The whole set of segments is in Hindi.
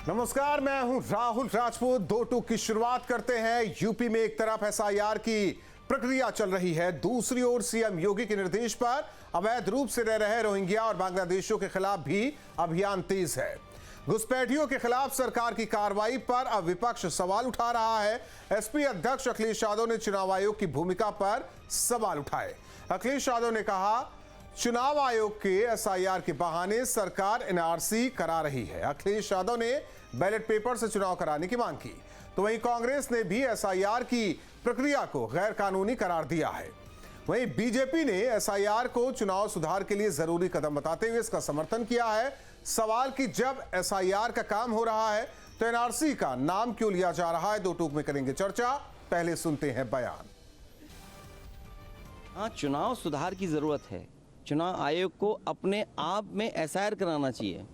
नमस्कार, मैं हूं राहुल राजपूत। दो टूक की शुरुआत करते हैं। यूपी में एक तरफ एसआईआर की प्रक्रिया चल रही है, दूसरी ओर सीएम योगी के निर्देश पर अवैध रूप से रह रहे रोहिंग्या और बांग्लादेशियों के खिलाफ भी अभियान तेज है। घुसपैठियों के खिलाफ सरकार की कार्रवाई पर अब विपक्ष सवाल उठा रहा है। एसपी अध्यक्ष अखिलेश यादव ने चुनाव आयोग की भूमिका पर सवाल उठाए। अखिलेश यादव ने कहा, चुनाव आयोग के एसआईआर के बहाने सरकार एनआरसी करा रही है। अखिलेश यादव ने बैलेट पेपर से चुनाव कराने की मांग की, तो वहीं कांग्रेस ने भी एसआईआर की प्रक्रिया को गैर कानूनी करार दिया है। वहीं बीजेपी ने एसआईआर को चुनाव सुधार के लिए जरूरी कदम बताते हुए इसका समर्थन किया है। सवाल कि जब एसआईआर का काम हो रहा है तो एनआरसी का नाम क्यों लिया जा रहा है, दो टूक में करेंगे चर्चा। पहले सुनते हैं बयान। हाँ, चुनाव सुधार की जरूरत है। चुनाव आयोग को अपने आप में एसआईआर कराना चाहिए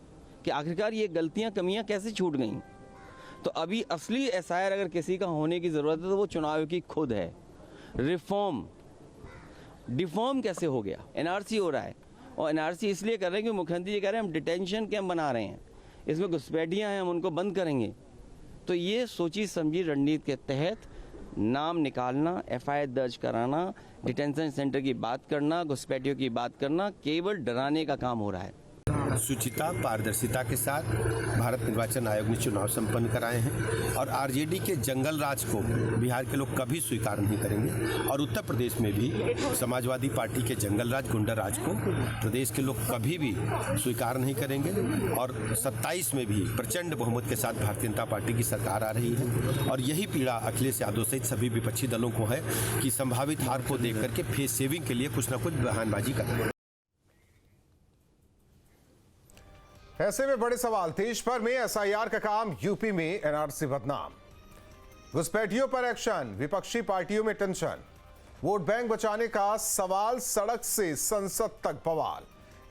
कि आखिरकार ये गलतियां कमियां कैसे छूट गईं। तो अभी असली एसआईआर अगर किसी का होने की ज़रूरत है तो वो चुनाव आयोग की खुद है। रिफॉर्म डिफॉर्म कैसे हो गया, एनआरसी हो रहा है, और एनआरसी इसलिए कर रहे हैं कि मुख्यमंत्री जी कह रहे हैं हम डिटेंशन कैंप बना रहे हैं, इसमें घुसपैठियाँ हैं, हम उनको बंद करेंगे। तो ये सोची समझी रणनीति के तहत नाम निकालना, एफआईआर दर्ज कराना, डिटेंशन सेंटर की बात करना, घुसपैठियों की बात करना, केवल डराने का काम हो रहा है। शुचिता पारदर्शिता के साथ भारत निर्वाचन आयोग ने चुनाव संपन्न कराए हैं और आरजेडी के जंगल राज को बिहार के लोग कभी स्वीकार नहीं करेंगे और उत्तर प्रदेश में भी समाजवादी पार्टी के जंगल राज, गुंडा राज को प्रदेश के लोग कभी भी स्वीकार नहीं करेंगे। और 27 में भी प्रचंड बहुमत के साथ भारतीय जनता पार्टी की सरकार आ रही है और यही पीड़ा अखिलेश यादव सहित सभी विपक्षी दलों को है कि संभावित हार को देख करके फेस सेविंग के लिए कुछ न कुछ बहानबाजी कर रहे हैं। ऐसे में बड़े सवाल, देश भर में एसआईआर का काम, यूपी में एनआरसी बदनाम, घुसपैठियों पर एक्शन, विपक्षी पार्टियों में टेंशन, वोट बैंक बचाने का सवाल, सड़क से संसद तक बवाल,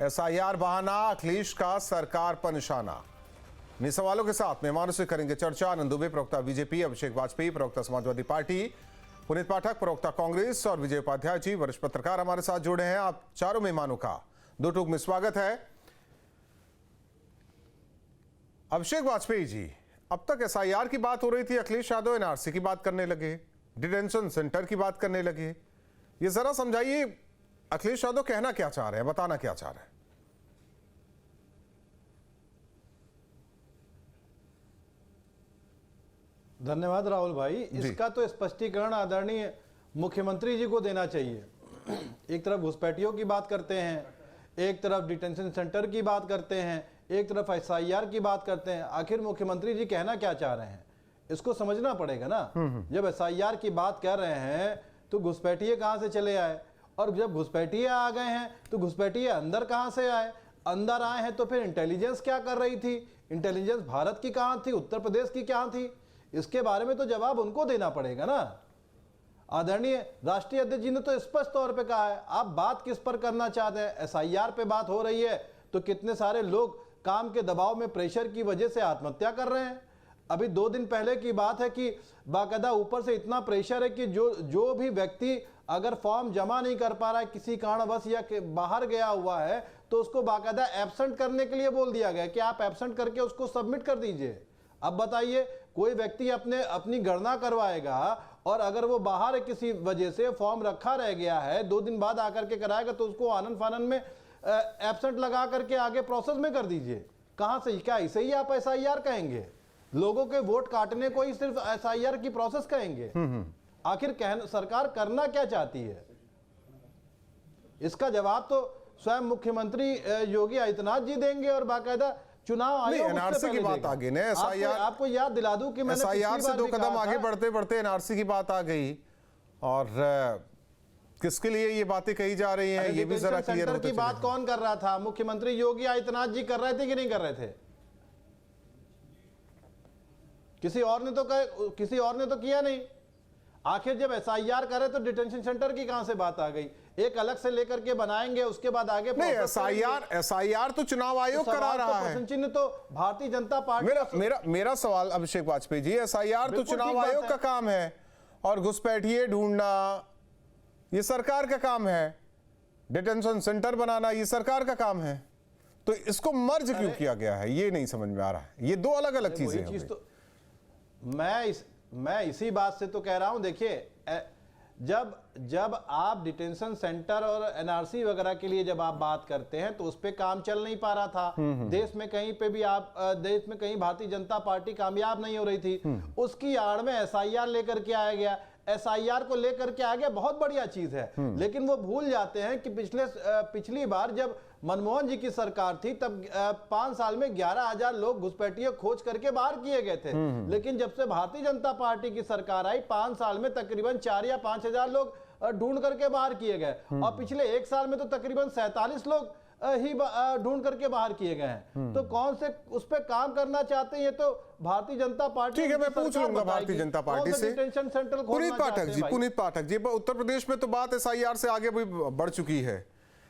एसआईआर बहाना, अखिलेश का सरकार पर निशाना। इन सवालों के साथ मेहमानों से करेंगे चर्चा। आनंद दुबे, प्रवक्ता बीजेपी, अभिषेक वाजपेयी, प्रवक्ता समाजवादी पार्टी, पुनीत पाठक, प्रवक्ता कांग्रेस, और विजय उपाध्याय जी, वरिष्ठ पत्रकार हमारे साथ जुड़े हैं। आप चारों मेहमानों का दो टूक में स्वागत है। अभिषेक वाजपेयी जी, अब तक एसआईआर की बात हो रही थी, अखिलेश यादव एनआरसी की बात करने लगे, डिटेंशन सेंटर की बात करने लगे। ये जरा समझाइए, अखिलेश यादव कहना क्या चाह रहे हैं, बताना क्या चाह रहे हैं? धन्यवाद राहुल भाई। इसका तो स्पष्टीकरण आदरणीय मुख्यमंत्री जी को देना चाहिए। एक तरफ घुसपैठियों की बात करते हैं, एक तरफ डिटेंशन सेंटर की बात करते हैं, एक तरफ एसआईआर की बात करते हैं। आखिर मुख्यमंत्री जी कहना क्या चाह रहे हैं, इसको समझना पड़ेगा ना। जब एसआईआर की बात कर रहे हैं तो घुसपैठिए कहां से चले आए, और जब घुसपैठिए आ गए हैं तो घुसपैठिए अंदर कहां से आए, अंदर आए हैं तो फिर इंटेलिजेंस क्या कर रही थी, इंटेलिजेंस भारत की कहां थी, उत्तर प्रदेश की कहां थी, इसके बारे में तो जवाब उनको देना पड़ेगा ना। आदरणीय राष्ट्रीय अध्यक्ष जी ने तो स्पष्ट तौर पे कहा है, आप बात किस पर करना चाहते हैं। एसआईआर पे बात हो रही है तो कितने सारे लोग काम के दबाव में, प्रेशर की वजह से आत्महत्या कर रहे हैं। अभी 2 दिन पहले की बात है कि बाकायदा ऊपर से इतना प्रेशर है कि जो भी व्यक्ति अगर फॉर्म जमा नहीं कर पा रहा है किसी कारणवश या बाहर गया हुआ है तो उसको बाकायदा एब्सेंट करने के लिए बोल दिया गया कि आप एब्सेंट करके उसको सबमिट कर दीजिए। अब बताइए, कोई व्यक्ति अपनी गणना करवाएगा और अगर वो बाहर किसी वजह से फॉर्म रखा रह गया है, 2 दिन बाद आकर के कराएगा तो उसको आनन फानन में एब्सेंट लगा करके आगे प्रोसेस में कर दीजिए। कहां से, क्या इसे ही आप एसआईआर कहेंगे? लोगों के वोट काटने को ही सिर्फ एसआईआर की प्रोसेस कहेंगे? आखिर सरकार करना क्या चाहती है? इसका जवाब तो स्वयं मुख्यमंत्री योगी आदित्यनाथ जी देंगे और बाकायदा चुनाव आयोग एनआरसी की बात आ गई ना। एसआईआर, आपको याद दिला दूं कि मैंने एसआईआर से 2 कदम आगे बढ़ते बढ़ते एनआरसी की बात आ गई, और किसके लिए ये बातें कही जा रही हैं, ये भी जरा क्लियर होता की बात कौन कर रहा था? मुख्यमंत्री योगी आदित्यनाथ जी कर रहे थे कि नहीं कर रहे थे? किसी और ने तो किया नहीं। आखिर जब एसआईआर करे तो डिटेंशन सेंटर की कहां से बात आ गई? एक अलग से लेकर के बनाएंगे, उसके बाद आगे नहीं। एसआईआर तो चुनाव आयोग करा रहा है। प्रश्न चिन्ह तो भारतीय जनता पार्टी। मेरा सवाल अभिषेक वाजपेयी जी, एसआईआर तो चुनाव आयोग का काम है और घुसपैठिए ढूंढना ये सरकार का काम है, डिटेंशन सेंटर बनाना ये सरकार का काम है। तो इसको मर्ज क्यों किया गया है, ये नहीं समझ में आ रहा है। ये दो अलग अलग चीजें हैं। चीज तो मैं इसी बात से तो कह रहा हूं, देखिए जब आप डिटेंशन सेंटर और एनआरसी वगैरह के लिए जब आप बात करते हैं तो उस पे काम चल नहीं पा रहा था। देश में कहीं पे भी देश में कहीं भारतीय जनता पार्टी कामयाब नहीं हो रही थी, उसकी आड़ में एसआईआर लेकर के आया गया। एसआईआर को लेकर के आ गया, बहुत बढ़िया चीज है, लेकिन वो भूल जाते हैं कि पिछली बार जब मनमोहन जी की सरकार थी तब 5 साल में 11,000 लोग घुसपैठियों खोज करके बाहर किए गए थे। लेकिन जब से भारतीय जनता पार्टी की सरकार आई 5 साल में तकरीबन 4 या 5,000 लोग ढूंढ करके बाहर किए गए, और पिछले 1 साल में तो तकरीबन 47 लोग ही ढूंढ करके बाहर किए गए हैं। तो कौन से उस पर काम करना चाहते हैं, ये तो भारतीय जनता पार्टी। ठीक है, मैं पूछ लूंगा भारतीय जनता पार्टी से। डिटेंशन सेंटर पुनीत पाठक जी, उत्तर प्रदेश में तो बात एसआईआर से आगे भी बढ़ चुकी है।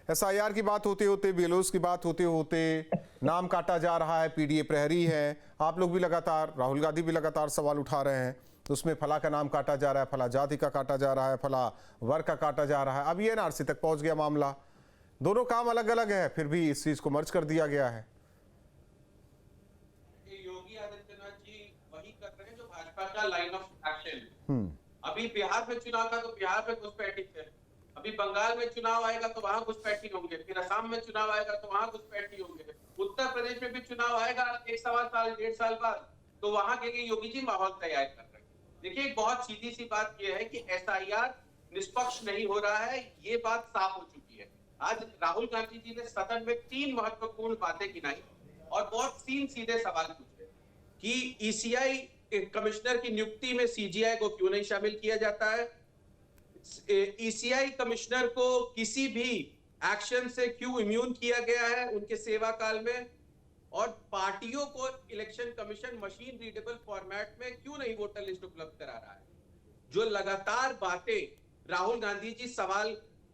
एसआईआर की बात होते होते, बीएलओस की बात होते होते नाम काटा जा रहा है, पीडीए प्रहरी है। आप लोग भी लगातार, राहुल गांधी भी लगातार सवाल उठा रहे हैं, तो उसमें फला का नाम काटा जा रहा है, फला जाति का काटा जा रहा है, फला वर्ग का काटा जा रहा है। अब ये एनआरसी तक पहुंच गया मामला। दोनों काम अलग अलग है, फिर भी इस चीज को मर्ज कर दिया गया है। योगी आदित्यनाथ जी वही कर रहे हैं जो भाजपा का लाइन ऑफ एक्शन। अभी बिहार में चुनाव था तो बिहार में घुसपैठी थे, अभी बंगाल में चुनाव आएगा तो वहां घुसपैठी होंगे, फिर असम में चुनाव आएगा तो वहां घुसपैठी होंगे, उत्तर प्रदेश में भी चुनाव आएगा 1 साल 1.5 साल बाद, तो वहां के लिए योगी जी माहौल तैयार कर रहे हैं। देखिए, एक बहुत सीधी सी बात यह है कि एसआईआर निष्पक्ष नहीं हो रहा है, ये बात साफ हो चुकी है। आज राहुल गांधी जी ने सदन में 3 महत्वपूर्ण बातें गिनाई और बहुत सीधे सवाल पूछे कि ईसीआई कमिश्नर की नियुक्ति में सीजीआई को क्यों नहीं शामिल किया जाता है, ईसीआई कमिश्नर को किसी भी एक्शन से क्यों इम्यून किया गया है उनके सेवा काल में, और पार्टियों को election commission machine readable format में क्यों नहीं वोटर लिस्ट उपलब्ध करा रहा है। जो लगातार बातें राहुल गांधी जी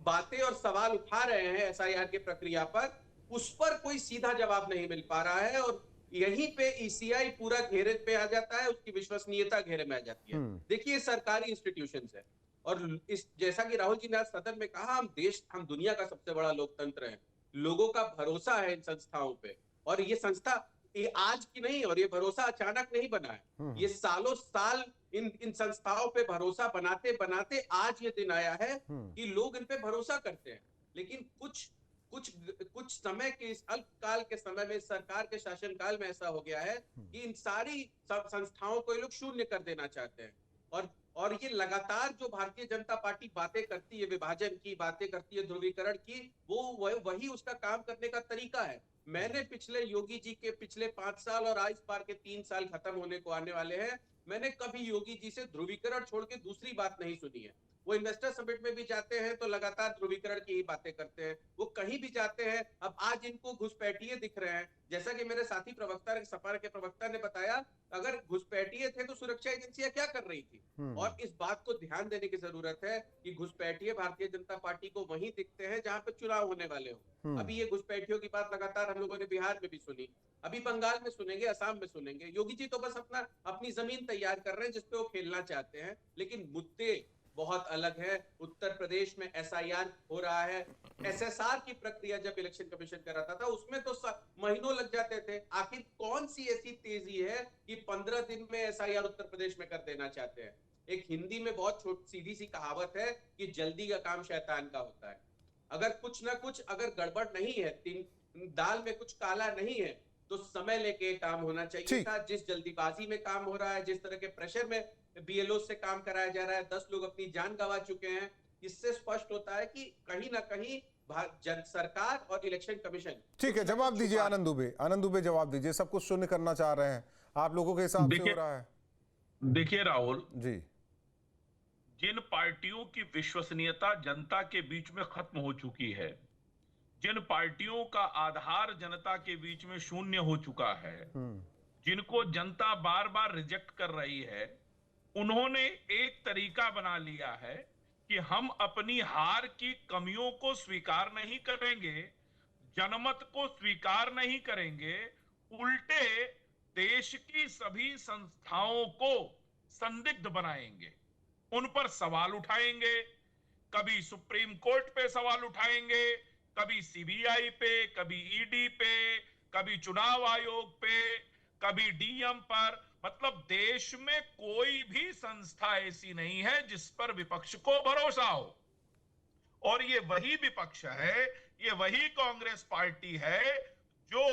बातें और सवाल उठा रहे हैं एसआईआर की प्रक्रिया पर, उस पर कोई सीधा जवाब नहीं मिल पा रहा है, और यहीं पे ईसीआई पूरा घेरे पे आ जाता है, उसकी विश्वसनीयता घेरे में आ जाती है। देखिए, सरकारी इंस्टीट्यूशंस है, और इस जैसा कि राहुल जी ने आज सदन में कहा, हम दुनिया का सबसे बड़ा लोकतंत्र है, लोगों का भरोसा है इन संस्थाओं पे, और ये संस्था ये आज की नहीं, और ये भरोसा अचानक नहीं बना है, ये सालों साल इन संस्थाओं पे भरोसा बनाते बनाते आज ये दिन आया है कि लोग इन पे भरोसा करते हैं। लेकिन कुछ समय के इस अल्पकाल के समय में, सरकार के शासनकाल में ऐसा हो गया है कि इन सारी संस्थाओं को ये लोग शून्य कर देना चाहते हैं, और ये लगातार जो भारतीय जनता पार्टी बातें करती है, विभाजन की बातें करती है, ध्रुवीकरण की, वही उसका काम करने का तरीका है। मैंने पिछले योगी जी के पिछले 5 साल और आज बार के 3 साल खत्म होने को आने वाले हैं, मैंने कभी योगी जी से ध्रुवीकरण छोड़ के दूसरी बात नहीं सुनी है। वो इन्वेस्टर समिट में भी जाते हैं तो लगातार ध्रुवीकरण की ही बातें करते हैं, वो कहीं भी जाते हैं। अब आज इनको घुसपैठिए दिख रहे हैं, जैसा कि मेरे साथी प्रवक्ता, सपा के प्रवक्ता ने बताया, अगर घुसपैठिए थे तो सुरक्षा एजेंसियां क्या कर रही थी। और इस बात को ध्यान देने की जरूरत है कि घुसपैठिए भारतीय जनता पार्टी को वहीं दिखते हैं जहां पर चुनाव होने वाले हो। अभी ये घुसपैठियों की बात लगातार हम लोगों ने बिहार में भी सुनी, अभी बंगाल में सुनेंगे, असम में सुनेंगे। योगी जी तो बस अपनी जमीन तैयार कर रहे हैं जिसपे वो खेलना चाहते हैं, लेकिन मुद्दे बहुत अलग है। उत्तर प्रदेश में एसआईआर हो रहा है, एसएसआर की प्रक्रिया जब इलेक्शन कमीशन कराता था उसमें तो महीनों लग जाते थे। आखिर कौन सी ऐसी तेजी है कि 15 दिन में एसआईआर उत्तर प्रदेश में कर देना चाहते हैं। एक हिंदी में बहुत सीधी सी कहावत है कि जल्दी का काम शैतान का होता है। अगर कुछ ना कुछ अगर गड़बड़ नहीं है, दाल में कुछ काला नहीं है, तो समय लेके काम होना चाहिए था। जिस जल्दीबाजी में काम हो रहा है, जिस तरह के प्रेशर में बीएलओ से काम कराया जा रहा है, 10 लोग अपनी जान गंवा चुके हैं, इससे स्पष्ट होता है कि कहीं ना कहीं सरकार और इलेक्शन कमीशन। ठीक है, जवाब दीजिए आनंद दुबे जवाब दीजिए। सब कुछ शून्य करना चाह रहे हैं, आप लोगों के हिसाब से हो रहा है? देखिए राहुल जी, जिन पार्टियों की विश्वसनीयता जनता के बीच में खत्म हो चुकी है, जिन पार्टियों का आधार जनता के बीच में शून्य हो चुका है, जिनको जनता बार बार रिजेक्ट कर रही है, उन्होंने एक तरीका बना लिया है कि हम अपनी हार की कमियों को स्वीकार नहीं करेंगे, जनमत को स्वीकार नहीं करेंगे, उल्टे देश की सभी संस्थाओं को संदिग्ध बनाएंगे, उन पर सवाल उठाएंगे। कभी सुप्रीम कोर्ट पे सवाल उठाएंगे, कभी सीबीआई पे, कभी ईडी पे, कभी चुनाव आयोग पे, कभी डीएम पर। मतलब देश में कोई भी संस्था ऐसी नहीं है जिस पर विपक्ष को भरोसा हो। और ये वही विपक्ष है, ये वही कांग्रेस पार्टी है जो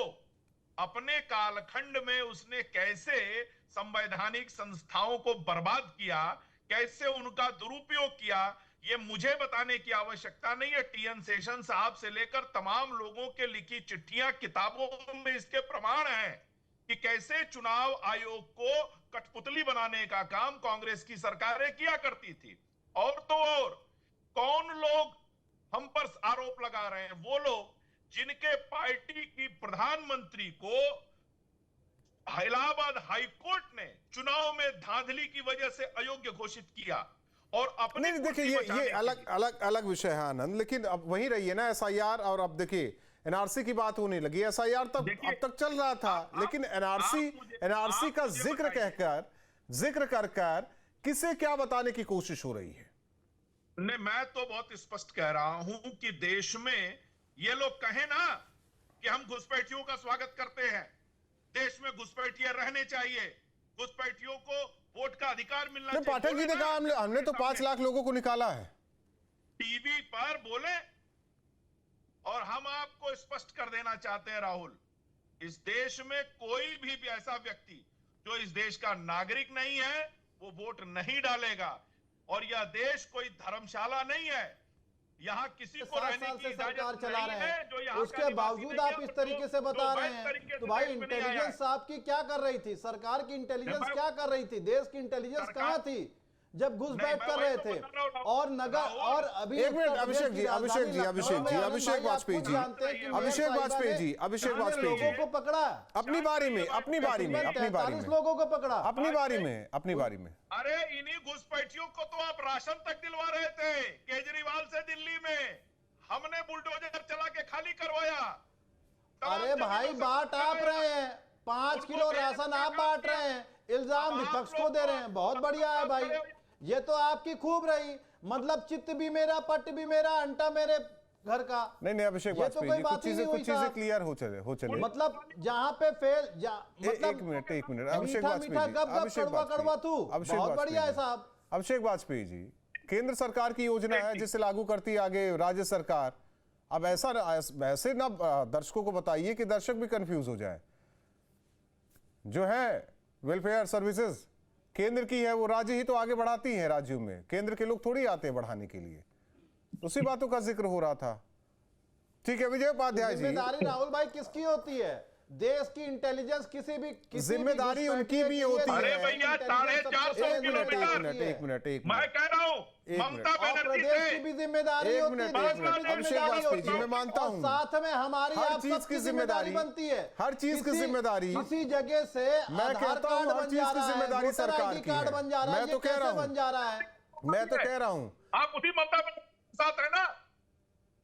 अपने कालखंड में उसने कैसे संवैधानिक संस्थाओं को बर्बाद किया, कैसे उनका दुरुपयोग किया, ये मुझे बताने की आवश्यकता नहीं है। टीएन शेषन साहब से लेकर तमाम लोगों के लिखी चिट्ठियां, किताबों में इसके प्रमाण हैं कि कैसे चुनाव आयोग को कठपुतली बनाने का काम कांग्रेस की सरकारें किया करती थी। और तो और कौन लोग हम पर आरोप लगा रहे हैं? वो लोग जिनके पार्टी की प्रधानमंत्री को इलाहाबाद हाईकोर्ट ने चुनाव में धांधली की वजह से अयोग्य घोषित किया और अपने नहीं देखिए, ये अलग विषय है आनंद, लेकिन अब वहीं रहिए ना एसआईआर। और अब देखिए एनआरसी की बात होने लगी। एसआईआर तब अब तक चल रहा था, लेकिन एनआरसी का जिक्र कर किसे क्या बताने की कोशिश हो रही है? नहीं, मैं तो बहुत स्पष्ट कह रहा हूं कि देश में ये लोग कहें ना कि हम घुसपैठियों का स्वागत करते हैं, देश में घुसपैठिया रहने चाहिए, घुसपैठियों को वोट का अधिकार मिलना चाहिए। पाठक जी ने कहा हमने तो 5 लाख लोगों को निकाला है। टीवी पर बोले। और हम आपको स्पष्ट कर देना चाहते हैं राहुल, इस देश में कोई भी ऐसा व्यक्ति जो इस देश का नागरिक नहीं है वो वोट नहीं डालेगा। और यह देश कोई धर्मशाला नहीं है, यहाँ किसी को रहने की इजाजत चला नहीं रहे है जो हैं, यहाँ उसके बावजूद आप इस तरीके से बता रहे हैं। तो भाई इंटेलिजेंस आपकी क्या कर रही थी? सरकार की इंटेलिजेंस क्या कर रही थी? देश की इंटेलिजेंस कहाँ थी जब घुसपैठ कर रहे थे? और नगर और अभी एक मिनट अभिषेक वाजपेयी लोगों को पकड़ा, अपनी बारी में 43 लोगों को पकड़ा अपनी बारी में। अरे इन्हीं घुसपैठियों को तो आप राशन तक दिलवा रहे थे केजरीवाल से दिल्ली में, हमने बुलडोजर चला के खाली करवाया। अरे भाई बांट आप रहे हैं, 5 किलो राशन आप बांट रहे हैं, इल्जाम विपक्ष को दे रहे हैं। बहुत बढ़िया है भाई, ये तो आपकी खूब रही। मतलब चित्त भी मेरा, पट भी मेरा, अंटा मेरे घर का। नहीं अभिषेक वाजपेयी जी, कुछ चीजें क्लियर हो चले। मतलब जहां पे फेल एक मिनट अभिषेक वाजपेयी बहुत बढ़िया है साहब। अभिषेक वाजपेयी जी, केंद्र सरकार की योजना है जिसे लागू करती है आगे राज्य सरकार। अब ऐसे ना दर्शकों को बताइए कि दर्शक भी कंफ्यूज हो जाए। जो है वेलफेयर सर्विसेज केंद्र की है, वो राज्य ही तो आगे बढ़ाती है। राज्यों में केंद्र के लोग थोड़ी आते हैं बढ़ाने के लिए। उसी बातों का जिक्र हो रहा था। ठीक है विजय उपाध्याय जी, जिम्मेदारी राहुल भाई किसकी होती है? देश की इंटेलिजेंस किसी जिम्मेदारी उनकी भी होती है। अरे भैया 450 किलोमीटर, एक मिनट मैं कह रहा हूँ ममता बनर्जी प्रदेश की भी जिम्मेदारी होती है, अभिषेक वाजपेयी जी मैं मानता हूँ, साथ में हमारी हर चीज की जिम्मेदारी बनती है। हर चीज की जिम्मेदारी किसी जगह से मैं कहता हूँ हर चीज की जिम्मेदारी सरकार की है। बन जा रहा है, मैं तो कह रहा हूँ आप उसी ममता बनर्जी के साथ है ना।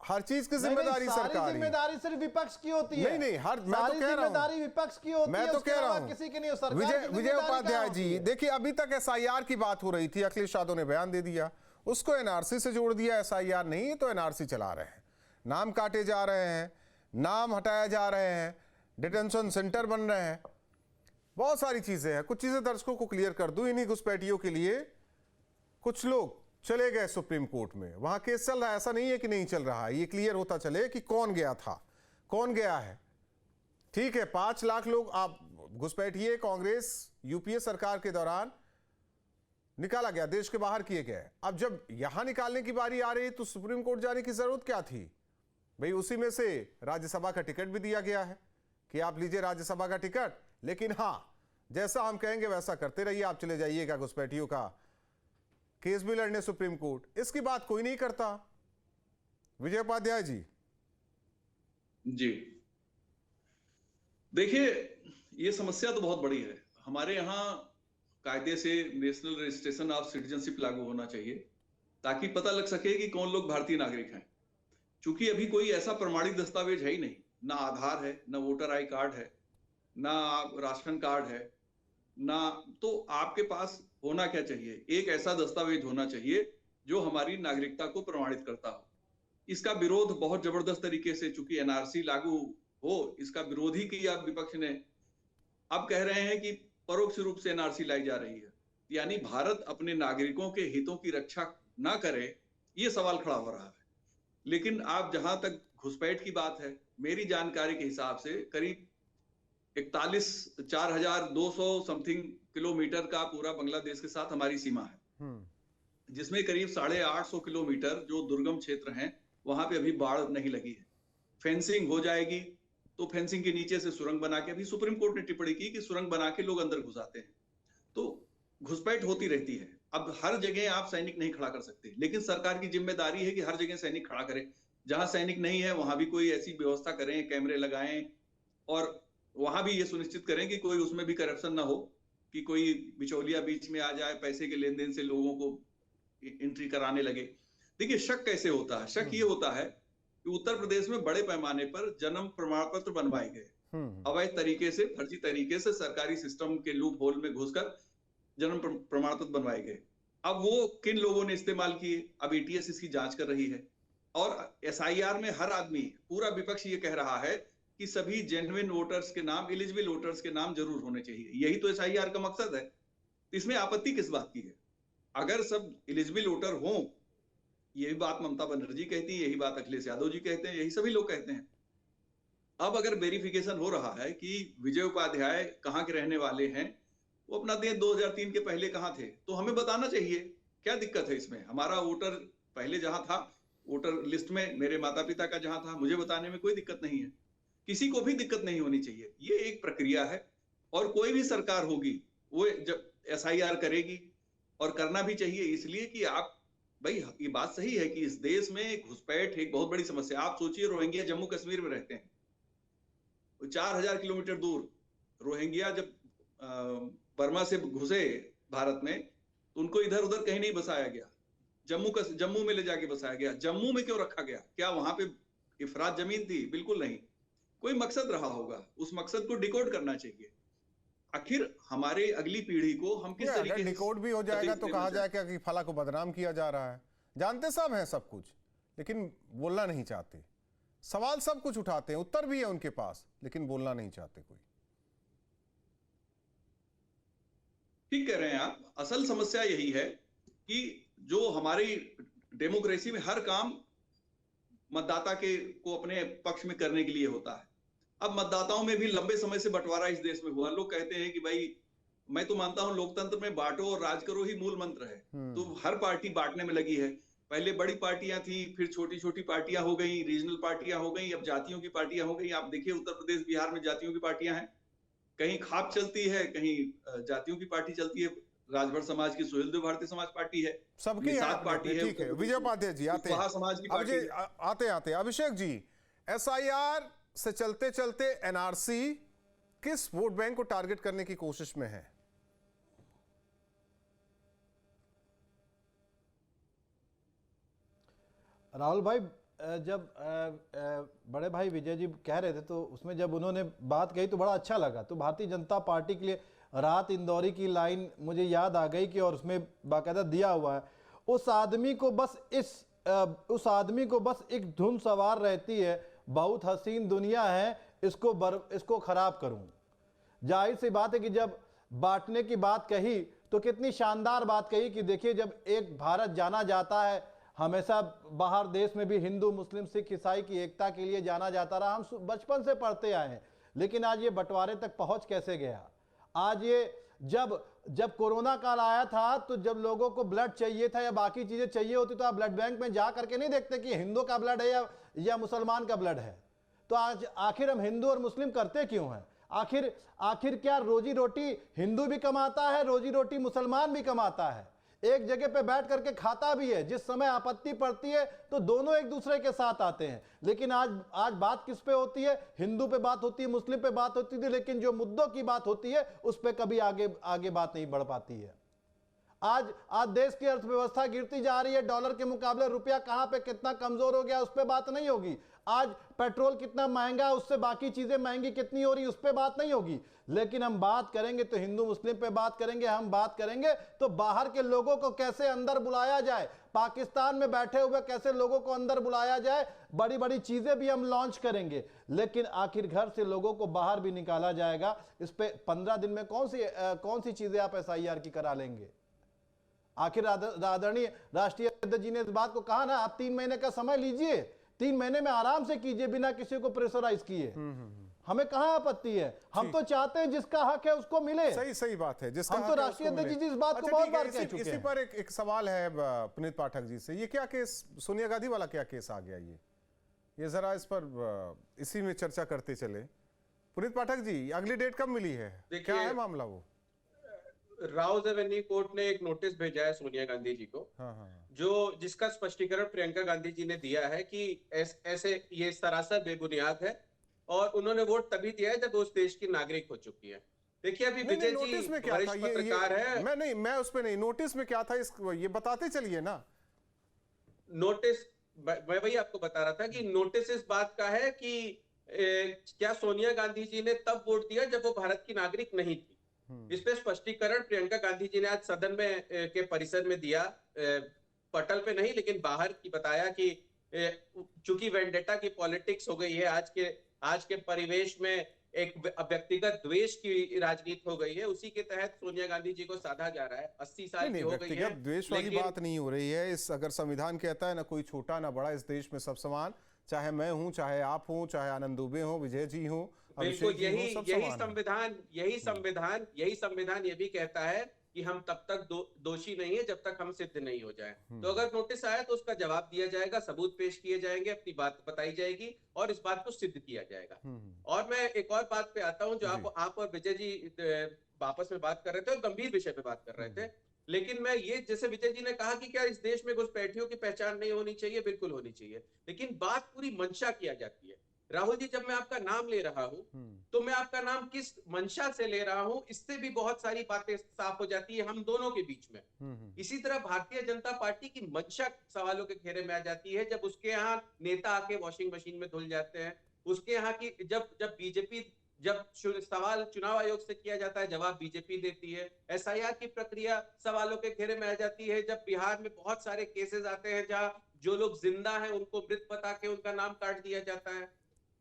हर चीज की जिम्मेदारी सरकार की। जिम्मेदारी सिर्फ विपक्ष की होती है। नहीं मैं तो कह रहा हूं जिम्मेदारी विपक्ष की होती है। मैं तो कह रहा हूं किसी की नहीं हो। सरकार विजय उपाध्याय जी, देखिए अभी तक एसआईआर की बात हो रही थी, अखिलेश यादव ने बयान दे दिया, उसको एनआरसी से जोड़ दिया। एसआईआर नहीं तो एनआरसी चला रहे हैं, नाम काटे जा रहे हैं, नाम हटाया जा रहे हैं, डिटेंशन सेंटर बन रहे हैं, बहुत सारी चीजें हैं। कुछ चीजें दर्शकों को क्लियर कर दूं। इन्हीं घुसपैठियों के लिए कुछ लोग चले गए सुप्रीम कोर्ट में, वहां केस चल रहा है, ऐसा नहीं है कि नहीं चल रहा है। ये क्लियर होता चले कि कौन गया था, कौन गया है। ठीक है, 5 लाख लोग आप घुसपैठिए कांग्रेस यूपीए सरकार के दौरान निकाला गया, देश के बाहर किए गए। अब जब यहां निकालने की बारी आ रही तो सुप्रीम कोर्ट जाने की जरूरत क्या थी भाई? उसी में से राज्यसभा का टिकट भी दिया गया है कि आप लीजिए राज्यसभा का टिकट, लेकिन हां जैसा हम कहेंगे वैसा करते रहिए, आप चले जाइएगा घुसपैठियों का केस भी लड़ने सुप्रीम कोर्ट। इसकी बात कोई नहीं करता। विजय उपाध्याय जी देखिए, ये समस्या तो बहुत बड़ी है। हमारे यहाँ कायदे से नेशनल रजिस्ट्रेशन ऑफ सिटीजनशिप लागू होना चाहिए ताकि पता लग सके कि कौन लोग भारतीय नागरिक हैं। चूंकि अभी कोई ऐसा प्रमाणित दस्तावेज है ही नहीं, ना आधार है, ना वोटर आई कार्ड है, ना राशन कार्ड है, ना, तो आपके पास होना क्या चाहिए? एक ऐसा दस्तावेज होना चाहिए जो हमारी नागरिकता को प्रमाणित करता हो। इसका विरोध बहुत जबरदस्त तरीके से, चूंकि एनआरसी लागू हो इसका विरोध ही किया विपक्ष ने। अब कह रहे हैं कि परोक्ष रूप से एनआरसी लाई जा रही है, यानी भारत अपने नागरिकों के हितों की रक्षा ना करे, ये सवाल खड़ा हो रहा है। लेकिन आप जहां तक घुसपैठ की बात है, मेरी जानकारी के हिसाब से करीब 4,200 समथिंग किलोमीटर का पूरा बांग्लादेश के साथ हमारी सीमा है, जिसमें करीब 850 किलोमीटर जो दुर्गम क्षेत्र हैं वहां पे अभी बाढ़ नहीं लगी है। फेंसिंग हो जाएगी तो फेंसिंग के नीचे से सुरंग बना के, अभी सुप्रीम कोर्ट ने टिप्पणी की कि सुरंग बना के लोग अंदर घुस आते हैं, तो घुसपैठ होती रहती है। अब हर जगह आप सैनिक नहीं खड़ा कर सकते, लेकिन सरकार की जिम्मेदारी है कि हर जगह सैनिक खड़ा करे। जहां सैनिक नहीं है वहां भी कोई ऐसी व्यवस्था करें, कैमरे लगाएं, और वहां भी ये सुनिश्चित करें कि कोई उसमें भी करप्शन ना हो, कि कोई बिचौलिया बीच में आ जाए, पैसे के लेन देन से लोगों को एंट्री कराने लगे। देखिए शक कैसे होता है, शक ये होता है कि उत्तर प्रदेश में बड़े पैमाने पर जन्म प्रमाण पत्र बनवाए गए, अवैध तरीके से, फर्जी तरीके से सरकारी सिस्टम के लूप होल में घुसकर जन्म प्रमाण पत्र बनवाए गए। अब वो किन लोगों ने इस्तेमाल किए, अब एटीएस इसकी जांच कर रही है। और एसआईआर में हर आदमी, पूरा विपक्ष ये कह रहा है कि सभी जेन्युइन वोटर्स के नाम, एलिजिबल वोटर्स के नाम जरूर होने चाहिए। यही तो एसआईआर का मकसद है। इसमें आपत्ति किस बात की है? अगर सब एलिजिबल वोटर हों, यही बात ममता बनर्जी कहती है, यही बात अखिलेश यादव जी कहते हैं, यही सभी लोग कहते हैं। अब अगर वेरिफिकेशन हो रहा है कि विजय उपाध्याय कहाँ के रहने वाले हैं, वो अपना दें 2003 के पहले कहाँ थे, तो हमें बताना चाहिए। क्या दिक्कत है इसमें? हमारा वोटर पहले जहां था, वोटर लिस्ट में मेरे माता पिता का जहां था, मुझे बताने में कोई दिक्कत नहीं है, किसी को भी दिक्कत नहीं होनी चाहिए। ये एक प्रक्रिया है, और कोई भी सरकार होगी वो जब एसआईआर करेगी, और करना भी चाहिए, इसलिए कि आप भाई, ये बात सही है कि इस देश में घुसपैठ एक बहुत बड़ी समस्या। आप सोचिए, रोहिंग्या जम्मू कश्मीर में रहते हैं, 4,000 किलोमीटर दूर। रोहिंग्या जब बर्मा से घुसे भारत में, तो उनको इधर उधर कहीं नहीं बसाया गया, जम्मू में ले जाके बसाया गया। जम्मू में क्यों रखा गया? क्या वहां पे इफरात जमीन थी? बिल्कुल नहीं, कोई मकसद रहा होगा, उस मकसद को डिकोड करना चाहिए। आखिर हमारे अगली पीढ़ी को हम किस तरीके से डिकोड भी हो जाएगा तो कहा जाएगा कि फला को बदनाम किया जा रहा है। जानते सब हैं सब कुछ, लेकिन बोलना नहीं चाहते। सवाल सब कुछ उठाते हैं, उत्तर भी है उनके पास, लेकिन बोलना नहीं चाहते कोई। ठीक कह रहे हैं आप। असल समस्या यही है कि जो हमारी डेमोक्रेसी में हर काम मतदाता को अपने पक्ष में करने के लिए होता है। अब मतदाताओं में भी लंबे समय से बंटवारा इस देश में हुआ। लोग कहते हैं कि भाई, मैं तो मानता हूं लोकतंत्र में बांटो और राज करो ही मूल मंत्र है, तो हर पार्टी बांटने में लगी है। पहले बड़ी पार्टियां थी, फिर छोटी छोटी पार्टियां हो गई, रीजनल पार्टियां हो गई, अब जातियों की पार्टियां हो गई। आप देखिए उत्तर प्रदेश बिहार में जातियों की पार्टियां हैं, कहीं खाप चलती है, कहीं जातियों की पार्टी चलती है। राजभर समाज की सुहेलदेव भारतीय समाज पार्टी है, सबकी पार्टी है। ठीक है, विजय उपाध्याय जी आते आते अभिषेक जी, एसआईआर से चलते चलते एनआरसी किस वोट बैंक को टारगेट करने की कोशिश में है? राहुल भाई, जब बड़े भाई विजय जी कह रहे थे तो उसमें जब उन्होंने बात कही तो बड़ा अच्छा लगा। तो भारतीय जनता पार्टी के लिए रात इंदौरी की लाइन मुझे याद आ गई कि, और उसमें बाकायदा दिया हुआ है, उस आदमी को बस एक धुन सवार रहती है, बहुत हसीन दुनिया है, इसको खराब करूं। जाहिर सी बात है कि जब बांटने की बात कही तो कितनी शानदार बात कही कि देखिए, जब एक भारत जाना जाता है, हमेशा बाहर देश में भी हिंदू मुस्लिम सिख ईसाई की एकता के लिए जाना जाता रहा, हम बचपन से पढ़ते आए हैं, लेकिन आज ये बंटवारे तक पहुंच कैसे गया? आज ये जब कोरोना काल आया था, तो जब लोगों को ब्लड चाहिए था या बाकी चीजें चाहिए होती, तो आप ब्लड बैंक में जा करके नहीं देखते कि हिंदू का ब्लड है या मुसलमान का ब्लड है। तो आज आखिर हम हिंदू और मुस्लिम करते क्यों हैं? आखिर क्या रोजी रोटी हिंदू भी कमाता है, रोजी रोटी मुसलमान भी कमाता है, एक जगह पे बैठ करके खाता भी है। जिस समय आपत्ति पड़ती है तो दोनों एक दूसरे के साथ आते हैं। लेकिन आज बात किस पे होती है? हिंदू पे बात होती है, मुस्लिम पे बात होती थी, लेकिन जो मुद्दों की बात होती है उस पे कभी आगे बात नहीं बढ़ पाती है। आज देश की अर्थव्यवस्था गिरती जा रही है, डॉलर के मुकाबले रुपया कहां पे कितना कमजोर हो गया उस पर बात नहीं होगी। आज पेट्रोल कितना महंगा, उससे बाकी चीजें महंगी कितनी हो रही उस पर बात नहीं होगी। लेकिन हम बात करेंगे तो हिंदू मुस्लिम पे बात करेंगे, हम बात करेंगे तो बाहर के लोगों को कैसे अंदर बुलाया जाए, पाकिस्तान में बैठे हुए कैसे लोगों को अंदर बुलाया जाए, बड़ी बड़ी चीजें भी हम लॉन्च करेंगे। लेकिन आखिर घर से लोगों को बाहर भी निकाला जाएगा, इस पे 15 दिन में कौन सी चीजें आप SIR की करा लेंगे? आखिर आदरणीय राष्ट्रीय अध्यक्ष जी ने इस बात को कहा ना, आप 3 महीने का समय लीजिए, 3 महीने में आराम से कीजिए बिना किसी को प्रेशराइज किए। हमें कहां आपत्ति है, हम तो चाहते हैं जिसका हक है उसको मिले। सही बात है, जिसका हम तो राष्ट्रीय अध्यक्ष जी इस बात को बहुत बार कह चुके हैं। इसी पर एक सवाल है पुनीत पाठक जी से, ये क्या केस, सोनिया गांधी वाला क्या केस आ गया? ये जरा इस पर इसी में चर्चा करते चले। पुनीत पाठक जी, अगली डेट कब मिली है, क्या है मामला? वो राउज एवेन्यू कोर्ट ने एक नोटिस भेजा है सोनिया गांधी जी को, जो जिसका स्पष्टीकरण प्रियंका गांधी जी ने दिया है कि ऐसे ये सरासर बेबुनियाद है और उन्होंने वोट तभी दिया है जब उस देश की नागरिक हो चुकी है। देखिए अभी विजय जी नोटिस में क्या था, पत्रकार है, मैं उस पे नहीं, नोटिस में क्या था ये बताते चलिए ना। नोटिस मैं वही आपको बता रहा था कि नोटिस इस बात का है कि क्या सोनिया गांधी जी ने तब वोट दिया जब वो भारत की नागरिक नहीं थी। इस पे स्पष्टीकरण प्रियंका गांधी जी ने आज सदन में के परिसर में दिया, पटल पे नहीं लेकिन बाहर की बताया कि चूंकि वेंडेटा की पॉलिटिक्स हो गई है, आज के परिवेश में एक व्यक्तिगत द्वेष की राजनीति हो गई है, उसी के तहत सोनिया गांधी जी को साधा जा रहा है। 80 साल की हो गई है, द्वेष वाली बात नहीं हो रही है। इस अगर संविधान कहता है ना कोई छोटा ना बड़ा, इस देश में सब समान, चाहे मैं हूं, चाहे आप हूं, चाहे आनंद दुबे हो, विजय जी हो, बिल्कुल यही संविधान ये भी कहता है कि हम तब तक दोषी नहीं है जब तक हम सिद्ध नहीं हो जाए। तो अगर नोटिस आया तो उसका जवाब दिया जाएगा, सबूत पेश किए जाएंगे, अपनी बात बताई जाएगी और इस बात को सिद्ध किया जाएगा। और मैं एक और बात पे आता हूं, जो आप और विजय जी आपस में बात कर रहे थे और गंभीर विषय पे बात कर रहे थे, लेकिन मैं ये, जैसे विजय जी ने कहा कि क्या इस देश में घुसपैठियों की पहचान नहीं होनी चाहिए, बिल्कुल होनी चाहिए, लेकिन बात पूरी मंशा किया जाती है। राहुल जी, जब मैं आपका नाम ले रहा हूं तो मैं आपका नाम किस मंशा से ले रहा हूं, इससे भी बहुत सारी बातें साफ हो जाती है हम दोनों के बीच में। इसी तरह भारतीय जनता पार्टी की मंशा सवालों के घेरे में आ जाती है जब उसके यहाँ नेता आके वॉशिंग मशीन में धुल जाते हैं, उसके यहाँ की जब बीजेपी, जब सवाल चुनाव आयोग से किया जाता है जवाब बीजेपी देती है, SIR की प्रक्रिया सवालों के घेरे में आ जाती है, जब बिहार में बहुत सारे केसेस आते हैं जहां जो लोग जिंदा हैं उनको मृत बता के उनका नाम काट दिया जाता है।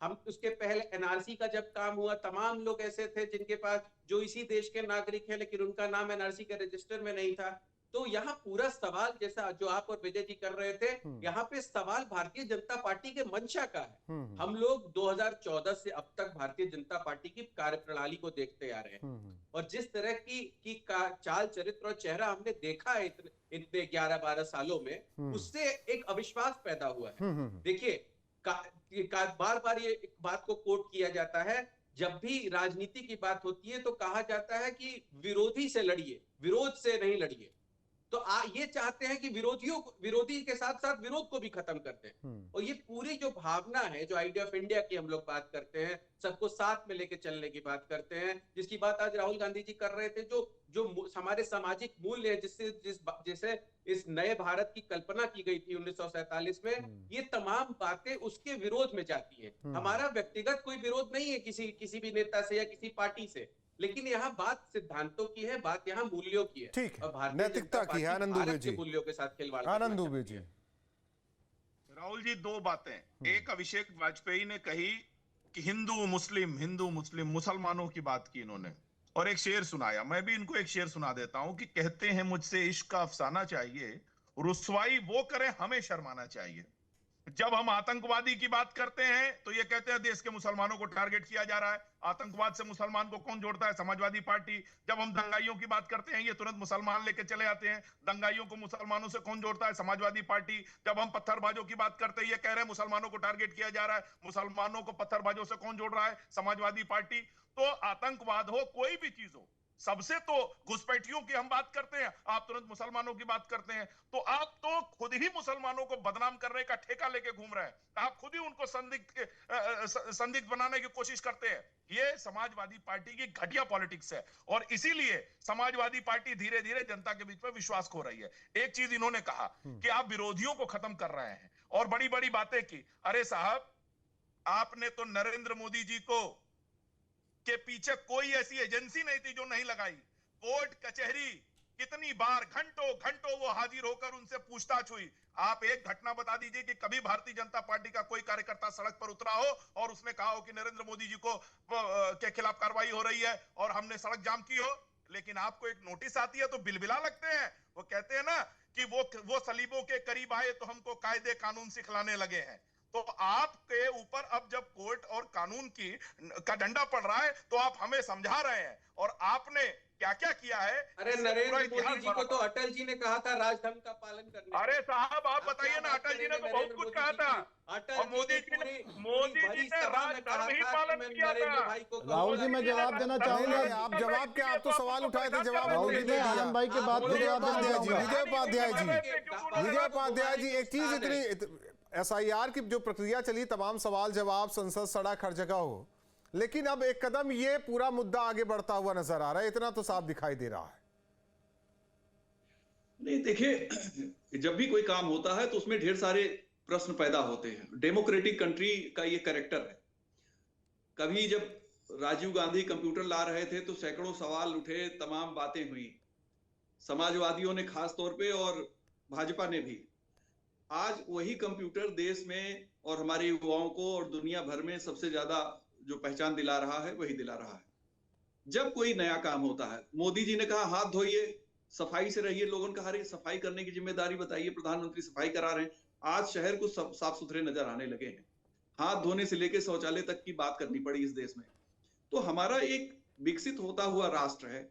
हम उसके पहले NRC का जब काम हुआ, तमाम लोग ऐसे थे जिनके पास, जो इसी देश के नागरिक हैं लेकिन उनका नाम NRC के रजिस्टर में नहीं था। तो यहाँ पूरा सवाल, जैसा जो आप और विजय जी कर रहे थे, यहाँ पे सवाल भारतीय जनता पार्टी के मंशा का है। हम लोग 2014 से अब तक भारतीय जनता पार्टी की कार्यप्रणाली को देखते आ रहे हैं और जिस तरह की चाल चरित्र और चेहरा हमने देखा है इतने 11-12 सालों में, उससे एक अविश्वास पैदा हुआ है। देखिए बार ये एक बात को कोट किया जाता है, जब भी राजनीति की बात होती है तो कहा जाता है कि विरोधी से लड़िए, विरोध से नहीं लड़िए। तो ये चाहते हैं कि विरोधी के साथ साथ विरोध को भी खत्म करते हैं। और ये पूरी जो भावना है, जो आइडिया ऑफ इंडिया की हम लोग बात करते हैं, सबको साथ में लेके चलने की बात करते हैं, जिसकी बात आज राहुल गांधी जी कर रहे थे, जो हमारे सामाजिक मूल्य है, जिसे इस नए भारत की कल्पना की गई थी 1947 में, ये तमाम बातें उसके विरोध में जाती है। हमारा व्यक्तिगत कोई विरोध नहीं है किसी भी नेता से या किसी पार्टी से, लेकिन यहाँ बात सिद्धांतों की है, बात यहाँ मूल्यों की है। ठीक है, और भारतीय नैतिकता की है। आनंद दुबे जी, मूल्यों के साथ खिलवाड़। आनंद दुबे जी, राहुल जी, दो बातें। एक, अभिषेक वाजपेयी ने कही कि हिंदू मुस्लिम मुसलमानों की बात की इन्होंने, और एक शेर सुनाया। मैं भी इनको एक शेर सुना देता हूं कि कहते हैं मुझसे इश्क का अफसाना चाहिए, रुसवाई वो करें हमें शर्माना चाहिए। जब हम आतंकवादी की बात करते हैं तो ये कहते हैं देश के मुसलमानों को टारगेट किया जा रहा है। आतंकवाद से मुसलमान को कौन जोड़ता है? समाजवादी पार्टी। जब हम दंगाइयों की बात करते हैं ये तुरंत मुसलमान लेके चले आते हैं। दंगाइयों को मुसलमानों से कौन जोड़ता है? समाजवादी पार्टी। जब हम पत्थरबाजों की बात करते हैं ये कह रहे हैं मुसलमानों को टारगेट किया जा रहा है। मुसलमानों को पत्थरबाजों से कौन जोड़ रहा है? समाजवादी पार्टी। तो आतंकवाद हो, कोई भी चीज हो, सबसे तो घुसपैठियों की हम बात करते हैं, आप तुरंत मुसलमानों की बात करते हैं। तो आप तो खुद ही मुसलमानों को बदनाम करने का ठेका लेके घूम रहे हैं, आप खुद ही उनको संदिग्ध बनाने की कोशिश करते हैं। ये समाजवादी पार्टी की घटिया पॉलिटिक्स है और इसीलिए समाजवादी पार्टी धीरे धीरे जनता के बीच में विश्वास खो रही है। एक चीज इन्होंने कहा कि आप विरोधियों को खत्म कर रहे हैं और बड़ी बड़ी बातें की। अरे साहब, आपने तो नरेंद्र मोदी जी को के पीछे कोई ऐसी एजेंसी नहीं थी जो नहीं लगाई। कोर्ट कचहरी कितनी बार घंटों घंटों वो हाजिर होकर उनसे पूछताछ हुई। आप एक घटना बता दीजिए कि कभी भारतीय जनता पार्टी का कोई कार्यकर्ता सड़क पर उतरा हो और उसने कहा हो कि नरेंद्र मोदी जी को के खिलाफ कार्रवाई हो रही है और हमने सड़क जाम की हो। लेकिन आपको एक नोटिस आती है तो बिलबिला लगते हैं। वो कहते हैं ना कि वो सलीबों के करीब आए तो हमको कायदे कानून सिखलाने लगे हैं। तो आपके ऊपर अब जब कोर्ट और कानून का डंडा पड़ रहा है तो आप हमें समझा रहे हैं और आपने क्या क्या किया है। अरे नरेंद्र मोदी जी को तो अटल जी ने कहा था राजधर्म का पालन करने। अरे साहब, आप बताइए ना, अटल जी ने तो बहुत कुछ कहा था और मोदी जी ने राजधर्म ही पालन किया था। राहुल जी, मैं जवाब देना चाहूंगा। आप जवाब क्या, आप तो सवाल उठाए थे, जवाब राहुल जी ने आनंद भाई के बात को जवाब देना चाहूंगा। विजय उपाध्याय जी, एक चीज इतनी SIR की जो प्रक्रिया चली, तमाम सवाल जवाब, संसद सड़क हर जगह हो, लेकिन अब एक कदम ये पूरा मुद्दा आगे बढ़ता हुआ नजर आ रहा है, इतना तो साफ दिखाई दे रहा है। नहीं, देखिए, जब भी कोई काम होता है तो उसमें ढेर सारे प्रश्न पैदा होते हैं। डेमोक्रेटिक कंट्री का ये कैरेक्टर है। कभी जब राजीव गांधी कंप्यूटर ला रहे थे तो सैकड़ों सवाल उठे, तमाम बातें हुई, समाजवादियों ने खास तौर पे और भाजपा ने भी। आज वही कंप्यूटर देश में और हमारे युवाओं को और दुनिया भर में सबसे ज्यादा जो पहचान दिला रहा है वही दिला रहा है। जब कोई नया काम होता है, मोदी जी ने कहा हाथ धोइए, सफाई से रहिए, लोगों ने कहा अरे सफाई करने की जिम्मेदारी बताइए, प्रधानमंत्री सफाई करा रहे हैं। आज शहर को साफ सुथरे नजर आने लगे हैं। हाथ धोने से लेकर शौचालय तक की बात करनी पड़ी इस देश में। तो हमारा एक विकसित होता हुआ राष्ट्र है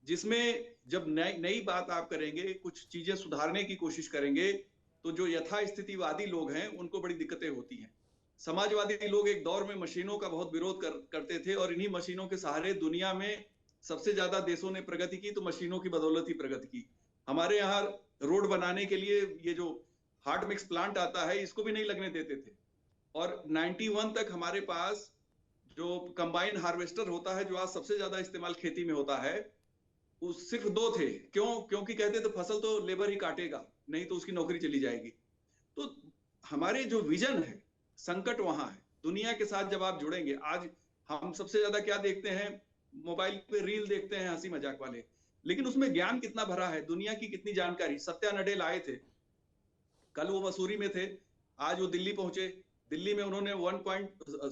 जिसमें जब नई बात आप करेंगे, कुछ चीजें सुधारने की कोशिश करेंगे, तो जो यथास्थितिवादी लोग हैं उनको बड़ी दिक्कतें होती हैं। समाजवादी लोग एक दौर में मशीनों का बहुत विरोध करते थे और इन्हीं मशीनों के सहारे दुनिया में सबसे ज्यादा देशों ने प्रगति की, तो मशीनों की बदौलत ही प्रगति की। हमारे यहाँ रोड बनाने के लिए ये जो हार्ड मिक्स प्लांट आता है इसको भी नहीं लगने देते थे और 91 तक हमारे पास जो कंबाइन हार्वेस्टर होता है, जो आज सबसे ज्यादा इस्तेमाल खेती में होता है, वो सिर्फ 2 थे। क्योंकि कहते थे फसल तो लेबर ही काटेगा, नहीं तो उसकी नौकरी चली जाएगी। तो हमारे जो विजन है, संकट वहां है। दुनिया के साथ जब आप जुड़ेंगे, आज हम सबसे ज्यादा क्या देखते हैं, मोबाइल पे रील देखते हैं हंसी मजाक वाले, लेकिन उसमें ज्ञान कितना भरा है, दुनिया की कितनी जानकारी। सत्या नडेल आए थे, कल वो मसूरी में थे, आज वो दिल्ली पहुंचे। दिल्ली में उन्होंने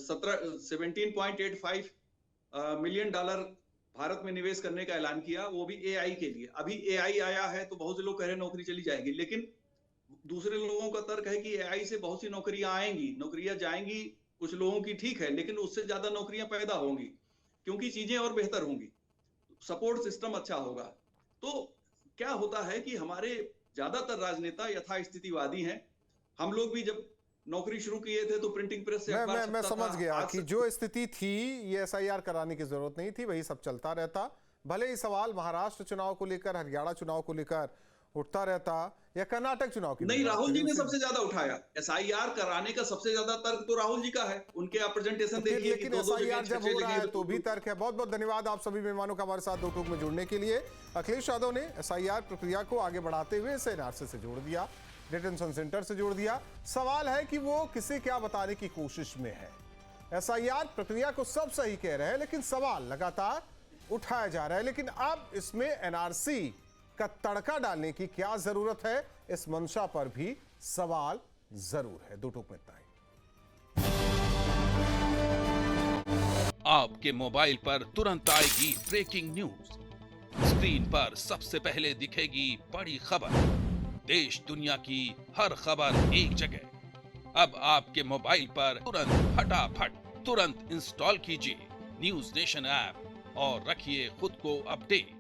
17.85 मिलियन डॉलर भारत में निवेश करने का ऐलान किया, वो भी AI के लिए। अभी AI आया है तो बहुत से लोग कह रहे हैं नौकरी चली जाएगी, लेकिन दूसरे लोगों का तर्क है कि AI से बहुत सी नौकरियां आएंगी, नौकरियां जाएंगी कुछ लोगों की, ठीक है, लेकिन उससे ज्यादा नौकरियां पैदा होंगी क्योंकि चीजें और बेहतर होंगी, सपोर्ट सिस्टम अच्छा होगा। तो क्या होता है कि हमारे ज्यादातर राजनेता यथास्थितिवादी हैं। हम लोग भी जब नौकरी शुरू किए थे तो प्रिंटिंग प्रेस से मैं समझ गया कि जो स्थिति थी ये SIR कराने की जरूरत नहीं थी, वही सब चलता रहता। भले ही सवाल महाराष्ट्र चुनाव को लेकर, हरियाणा चुनाव को लेकर उठता रहता या कर्नाटक चुनाव की, नहीं, राहुल जी ने सबसे ज्यादा उठाया। SIR कराने का सबसे ज्यादा तर्क तो राहुल जी का है, उनके प्रेजेंटेशन देखिए। लेकिन SIR जब हो रहा है तो भी तर्क है। बहुत बहुत धन्यवाद आप सभी मेहमानों का हमारे साथ दो टूक में जुड़ने के लिए। अखिलेश यादव ने SIR प्रक्रिया को आगे बढ़ाते हुए इसे NRC से जोड़ दिया, डिटेंशन सेंटर से जोड़ दिया। सवाल है कि वो किसे क्या बताने की कोशिश में है। SIR प्रक्रिया को सब सही कह रहे हैं, लेकिन सवाल लगातार उठाया जा रहा है। लेकिन अब इसमें NRC का तड़का डालने की क्या जरूरत है, इस मंशा पर भी सवाल जरूर है। दो टूक में इतना ही। आपके मोबाइल पर तुरंत आएगी ब्रेकिंग न्यूज, स्क्रीन पर सबसे पहले दिखेगी बड़ी खबर, देश दुनिया की हर खबर एक जगह। अब आपके मोबाइल पर तुरंत इंस्टॉल कीजिए न्यूज नेशन ऐप और रखिए खुद को अपडेट।